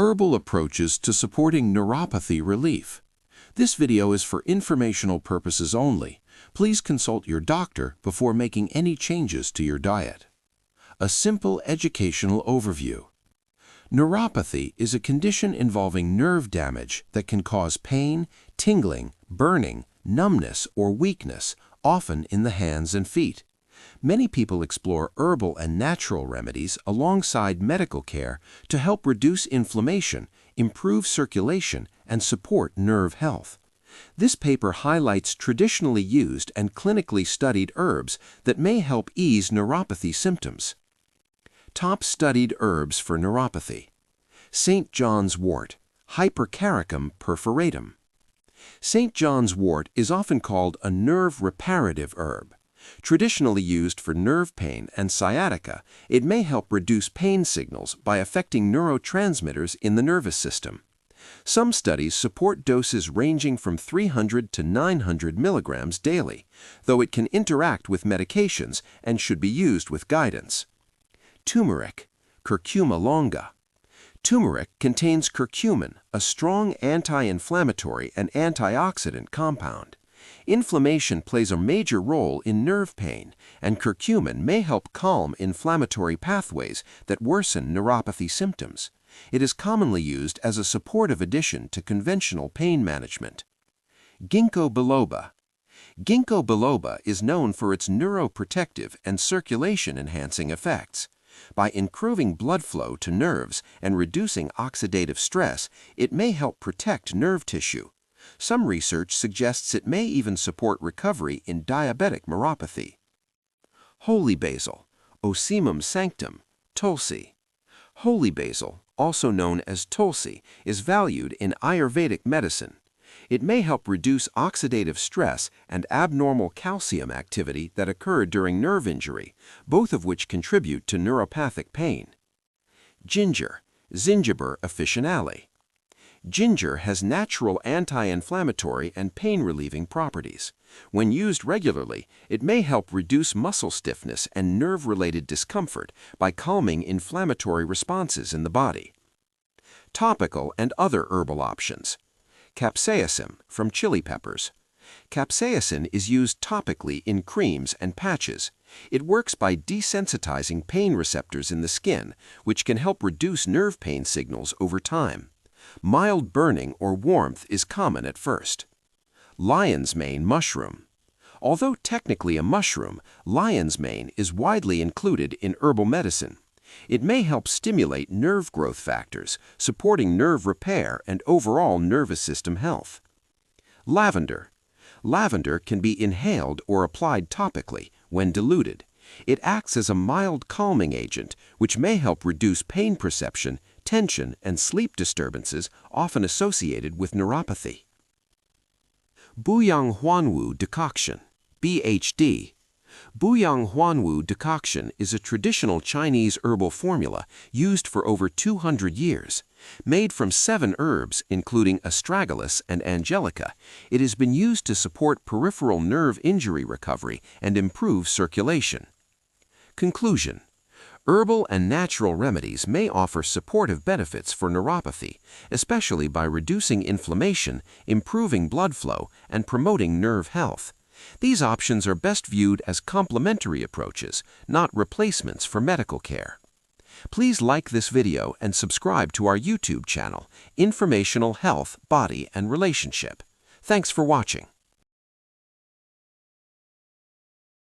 Herbal approaches to supporting neuropathy relief. This video is for informational purposes only. Please consult your doctor before making any changes to your diet. A simple educational overview. Neuropathy is a condition involving nerve damage that can cause pain, tingling, burning, numbness, or weakness, often in the hands and feet. Many people explore herbal and natural remedies alongside medical care to help reduce inflammation, improve circulation, and support nerve health. This paper highlights traditionally used and clinically studied herbs that may help ease neuropathy symptoms. Top studied herbs for neuropathy. St. John's wort, Hypercaricum perforatum. St. John's wort is often called a nerve reparative herb. Traditionally used for nerve pain and sciatica, it may help reduce pain signals by affecting neurotransmitters in the nervous system. Some studies support doses ranging from 300 to 900 milligrams daily, though it can interact with medications and should be used with guidance. Turmeric, Curcuma longa. Turmeric contains curcumin, a strong anti-inflammatory and antioxidant compound. Inflammation plays a major role in nerve pain, and curcumin may help calm inflammatory pathways that worsen neuropathy symptoms. It is commonly used as a supportive addition to conventional pain management. Ginkgo biloba. Ginkgo biloba is known for its neuroprotective and circulation-enhancing effects. By improving blood flow to nerves and reducing oxidative stress, it may help protect nerve tissue. Some research suggests it may even support recovery in diabetic neuropathy. Holy basil, Ocimum sanctum, Tulsi. Holy basil, also known as Tulsi, is valued in Ayurvedic medicine. It may help reduce oxidative stress and abnormal calcium activity that occur during nerve injury, both of which contribute to neuropathic pain. Ginger, Zingiber officinale. Ginger has natural anti-inflammatory and pain-relieving properties. When used regularly, it may help reduce muscle stiffness and nerve-related discomfort by calming inflammatory responses in the body. Topical and other herbal options. Capsaicin from chili peppers. Capsaicin is used topically in creams and patches. It works by desensitizing pain receptors in the skin, which can help reduce nerve pain signals over time. Mild burning or warmth is common at first. Lion's mane mushroom. Although technically a mushroom, lion's mane is widely included in herbal medicine. It may help stimulate nerve growth factors, supporting nerve repair and overall nervous system health. Lavender. Lavender can be inhaled or applied topically when diluted. It acts as a mild calming agent, which may help reduce pain perception, tension, and sleep disturbances often associated with neuropathy. Buyang Huanwu decoction, BHD. Buyang Huanwu decoction is a traditional Chinese herbal formula used for over 200 years. Made from 7 herbs, including astragalus and angelica, it has been used to support peripheral nerve injury recovery and improve circulation. Conclusion. Herbal and natural remedies may offer supportive benefits for neuropathy, especially by reducing inflammation, improving blood flow, and promoting nerve health. These options are best viewed as complementary approaches, not replacements for medical care. Please like this video and subscribe to our YouTube channel, Informational Health, Body, and Relationship. Thanks for watching.